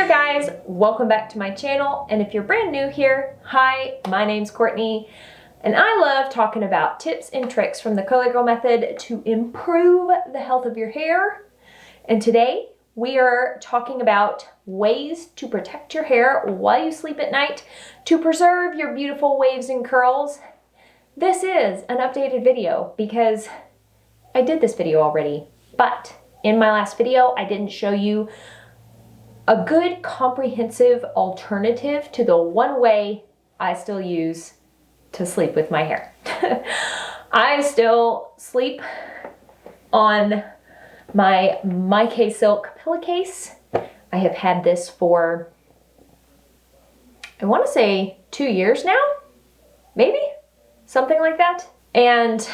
there guys, welcome back to my channel, and if you're brand new here, hi, my name's Courtney, and I love talking about tips and tricks from the Curly Girl method to improve the health of your hair. And today we are talking about ways to protect your hair while you sleep at night to preserve your beautiful waves and curls. This is an updated video because I did this video already, but in my last video I didn't show you a good comprehensive alternative to the one way I still use to sleep with my hair. I still sleep on my My Silk pillowcase. I have had this for, I want to say 2 years now, maybe, something like that. And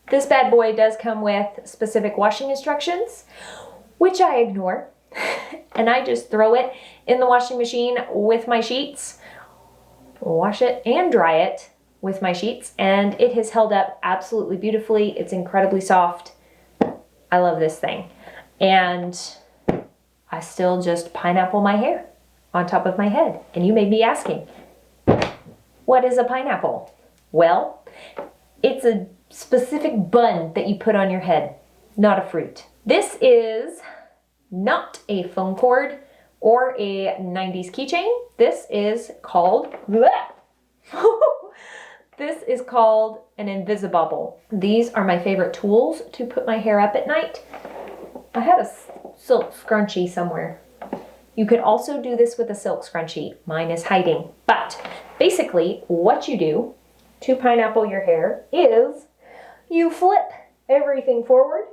this bad boy does come with specific washing instructions, which I ignore. And I just throw it in the washing machine with my sheets, wash it and dry it with my sheets, and it has held up absolutely beautifully. It's incredibly soft. I love this thing. And I still just pineapple my hair on top of my head. And you may be asking, what is a pineapple? Well, it's a specific bun that you put on your head, not a fruit. This is not a phone cord or a 90s keychain. This is called this is called an Invisibobble. These are my favorite tools to put my hair up at night. I had a silk scrunchie somewhere. You could also do this with a silk scrunchie. Mine is hiding. But basically what you do to pineapple your hair is you flip everything forward.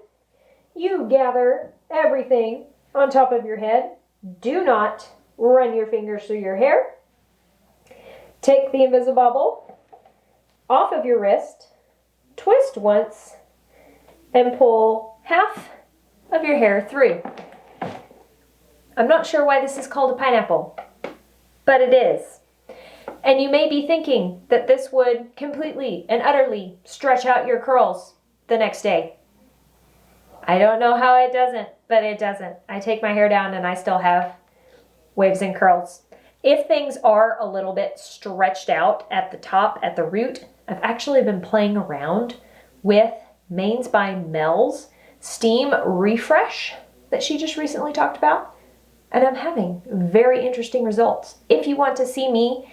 You gather everything on top of your head. Do not run your fingers through your hair. Take the Invisibobble off of your wrist, twist once, and pull half of your hair through. I'm not sure why this is called a pineapple, but it is. And you may be thinking that this would completely and utterly stretch out your curls the next day. I don't know how it doesn't, but it doesn't. I take my hair down and I still have waves and curls. If things are a little bit stretched out at the top, at the root, I've actually been playing around with Mains by Mel's Steam Refresh that she just recently talked about, and I'm having very interesting results. If you want to see me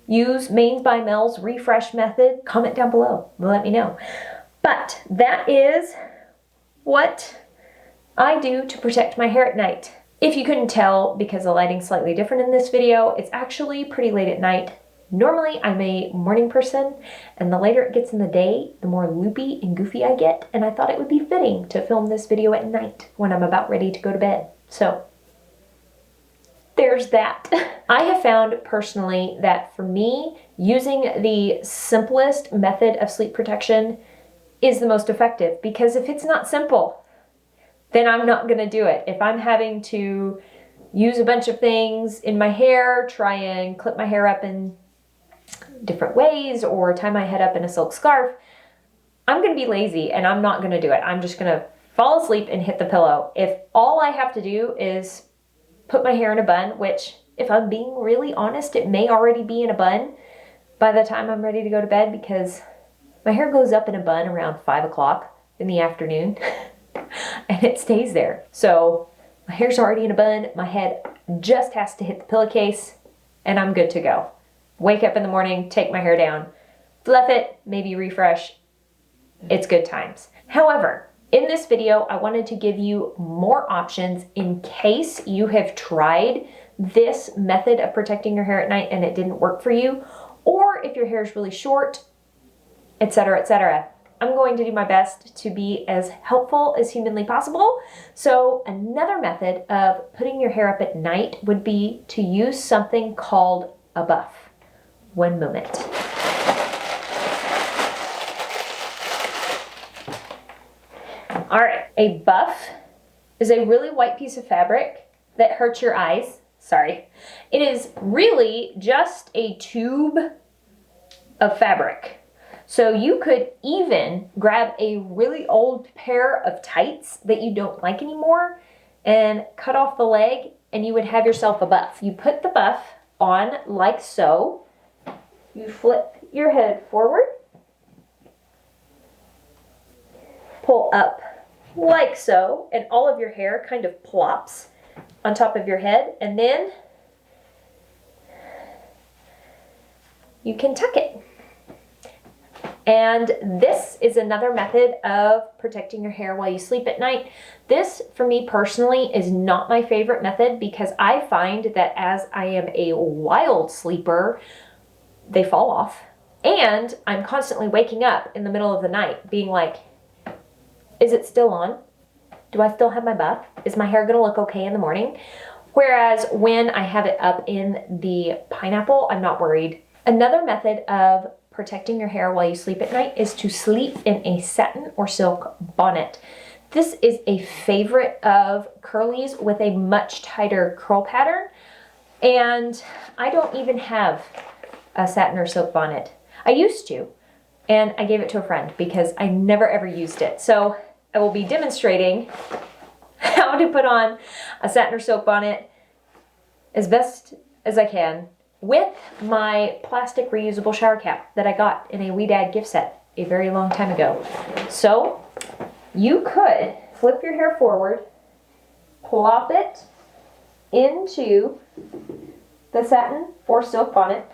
use Mains by Mel's Refresh method, comment down below, let me know. But that is what I do to protect my hair at night. If you couldn't tell, because the lighting's slightly different in this video, it's actually pretty late at night. Normally I'm a morning person, and the later it gets in the day, the more loopy and goofy I get, and I thought it would be fitting to film this video at night when I'm about ready to go to bed. So there's that. I have found personally that for me, using the simplest method of sleep protection is the most effective, because if it's not simple, then I'm not gonna do it. If I'm having to use a bunch of things in my hair, try and clip my hair up in different ways or tie my head up in a silk scarf, I'm gonna be lazy and I'm not gonna do it. I'm just gonna fall asleep and hit the pillow. If all I have to do is put my hair in a bun, which if I'm being really honest, it may already be in a bun by the time I'm ready to go to bed, because my hair goes up in a bun around 5 o'clock in the afternoon and it stays there. So my hair's already in a bun, my head just has to hit the pillowcase and I'm good to go. Wake up in the morning, take my hair down, fluff it, maybe refresh. It's good times. However, in this video, I wanted to give you more options in case you have tried this method of protecting your hair at night and it didn't work for you, or if your hair is really short, etc., etc. I'm going to do my best to be as helpful as humanly possible. So another method of putting your hair up at night would be to use something called a buff. One moment. All right, a buff is a really white piece of fabric that hurts your eyes. Sorry. It is really just a tube of fabric. So you could even grab a really old pair of tights that you don't like anymore and cut off the leg and you would have yourself a buff. You put the buff on like so. You flip your head forward, pull up like so, and all of your hair kind of plops on top of your head, and then you can tuck it. And this is another method of protecting your hair while you sleep at night. This, for me personally, is not my favorite method because I find that as I am a wild sleeper, they fall off. And I'm constantly waking up in the middle of the night being like, is it still on? Do I still have my buff? Is my hair gonna look okay in the morning? Whereas when I have it up in the pineapple, I'm not worried. Another method of protecting your hair while you sleep at night is to sleep in a satin or silk bonnet. This is a favorite of Curly's with a much tighter curl pattern, and I don't even have a satin or silk bonnet. I used to, and I gave it to a friend because I never ever used it. So I will be demonstrating how to put on a satin or silk bonnet as best as I can with my plastic reusable shower cap that I got in a Wee Dad gift set a very long time ago. So you could flip your hair forward, plop it into the satin or silk bonnet,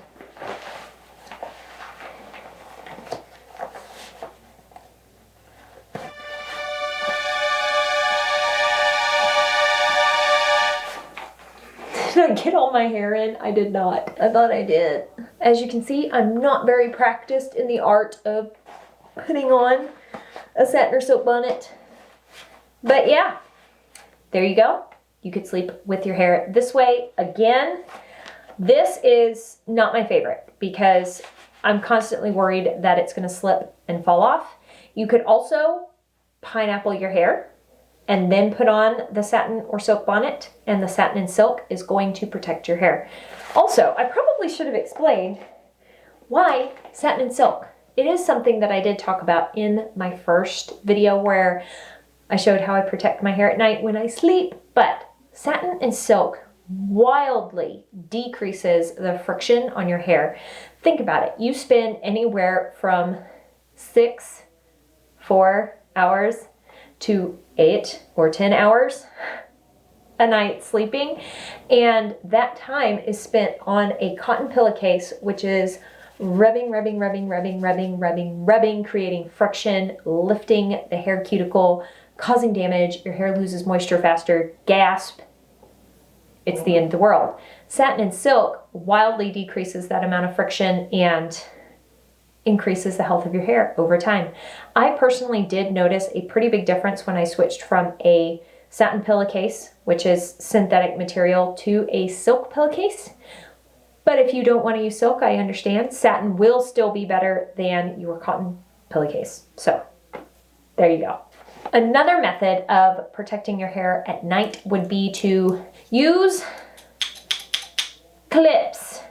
Did I get all my hair in? I did not. I thought I did. As you can see, I'm not very practiced in the art of putting on a satin or silk bonnet. But yeah, there you go. You could sleep with your hair this way. Again, this is not my favorite because I'm constantly worried that it's going to slip and fall off. You could also pineapple your hair and then put on the satin or silk bonnet, and the satin and silk is going to protect your hair. Also, I probably should have explained why satin and silk. It is something that I did talk about in my first video where I showed how I protect my hair at night when I sleep, but satin and silk wildly decreases the friction on your hair. Think about it. You spend anywhere from 4 hours to 8 or 10 hours a night sleeping, and that time is spent on a cotton pillowcase, which is rubbing, creating friction, lifting the hair cuticle, causing damage. Your hair loses moisture faster. Gasp. It's the end of the world. Satin and silk wildly decreases that amount of friction and increases the health of your hair over time. I personally did notice a pretty big difference when I switched from a satin pillowcase, which is synthetic material, to a silk pillowcase. But if you don't want to use silk, I understand. Satin will still be better than your cotton pillowcase. So there you go. Another method of protecting your hair at night would be to use clips.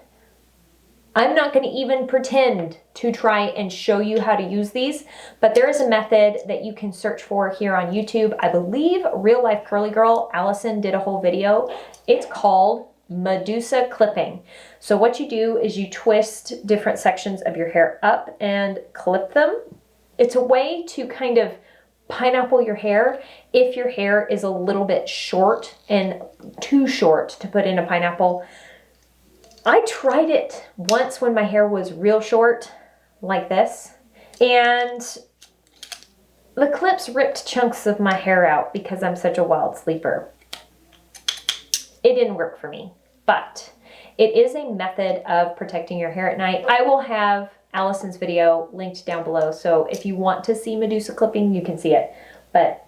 I'm not going to even pretend to try and show you how to use these, but there is a method that you can search for here on YouTube. I believe Real Life Curly Girl, Allison, did a whole video. It's called Medusa clipping. So what you do is you twist different sections of your hair up and clip them. It's a way to kind of pineapple your hair if your hair is a little bit short and too short to put in a pineapple. I tried it once when my hair was real short, like this, and the clips ripped chunks of my hair out because I'm such a wild sleeper. It didn't work for me, but it is a method of protecting your hair at night. I will have Allison's video linked down below, so if you want to see Medusa clipping, you can see it, but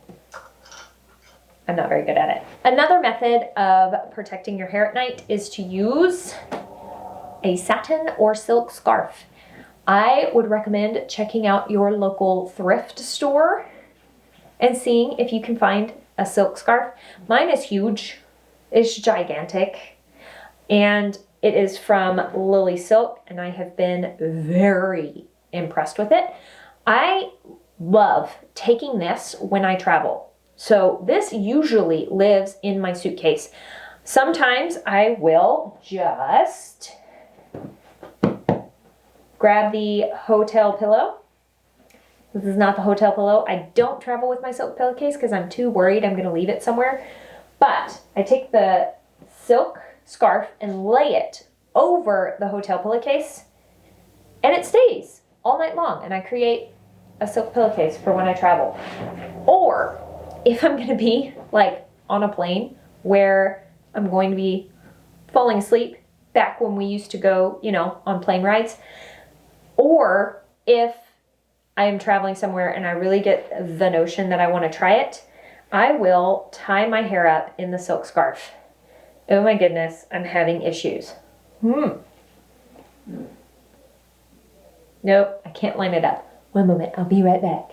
I'm not very good at it. Another method of protecting your hair at night is to use a satin or silk scarf. I would recommend checking out your local thrift store and seeing if you can find a silk scarf. Mine is huge. It's gigantic. And it is from Lily Silk, and I have been very impressed with it. I love taking this when I travel. So this usually lives in my suitcase. Sometimes I will just grab the hotel pillow. This is not the hotel pillow. I don't travel with my silk pillowcase because I'm too worried I'm going to leave it somewhere. But I take the silk scarf and lay it over the hotel pillowcase, and it stays all night long. And I create a silk pillowcase for when I travel. Or if I'm going to be like on a plane where I'm going to be falling asleep, back when we used to go, you know, on plane rides. Or if I am traveling somewhere and I really get the notion that I want to try it, I will tie my hair up in the silk scarf. Oh my goodness, I'm having issues. Nope, I can't line it up. One moment, I'll be right back.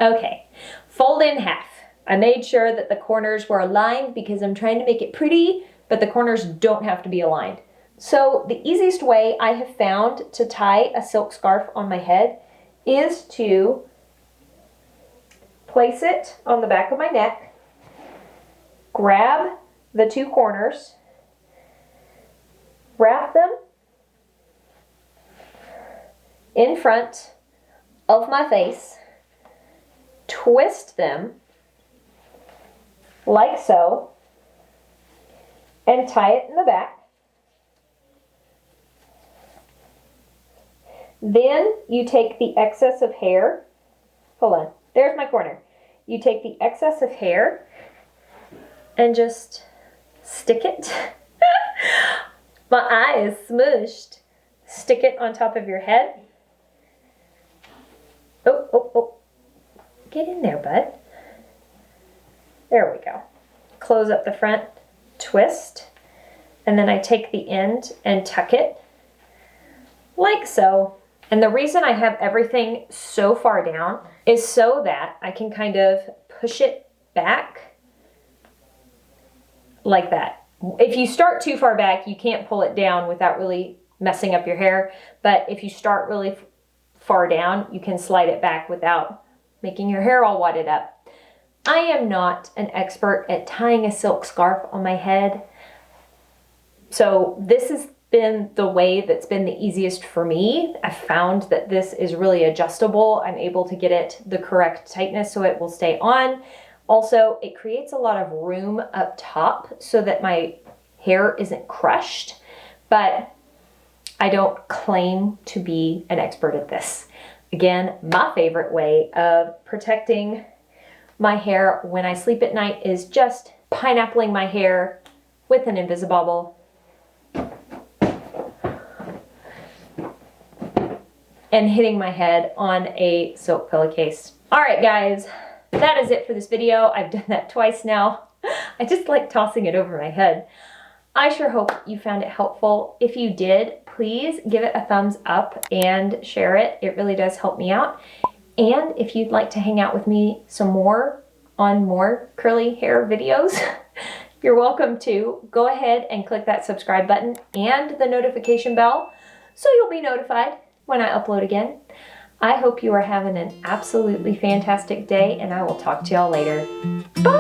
Okay, fold in half. I made sure that the corners were aligned because I'm trying to make it pretty, but the corners don't have to be aligned. So the easiest way I have found to tie a silk scarf on my head is to place it on the back of my neck, grab the two corners, wrap them in front of my face, twist them like so, and tie it in the back. Then you take the excess of hair, hold on, there's my corner. You take the excess of hair and just stick it. My eye is smushed. Stick it on top of your head. Oh. Get in there, bud. There we go. Close up the front, twist, and then I take the end and tuck it like so. And the reason I have everything so far down is so that I can kind of push it back like that. If you start too far back, you can't pull it down without really messing up your hair. But if you start really far down, you can slide it back without making your hair all wadded up. I am not an expert at tying a silk scarf on my head. So this has been the way that's been the easiest for me. I found that this is really adjustable. I'm able to get it the correct tightness so it will stay on. Also, it creates a lot of room up top so that my hair isn't crushed, but I don't claim to be an expert at this. Again, my favorite way of protecting my hair when I sleep at night is just pineappling my hair with an Invisibobble and hitting my head on a silk pillowcase. All right, guys, that is it for this video. I've done that twice now. I just like tossing it over my head. I sure hope you found it helpful. If you did, please give it a thumbs up and share it. It really does help me out. And if you'd like to hang out with me some more on more curly hair videos, you're welcome to. Go ahead and click that subscribe button and the notification bell so you'll be notified when I upload again. I hope you are having an absolutely fantastic day, and I will talk to y'all later. Bye!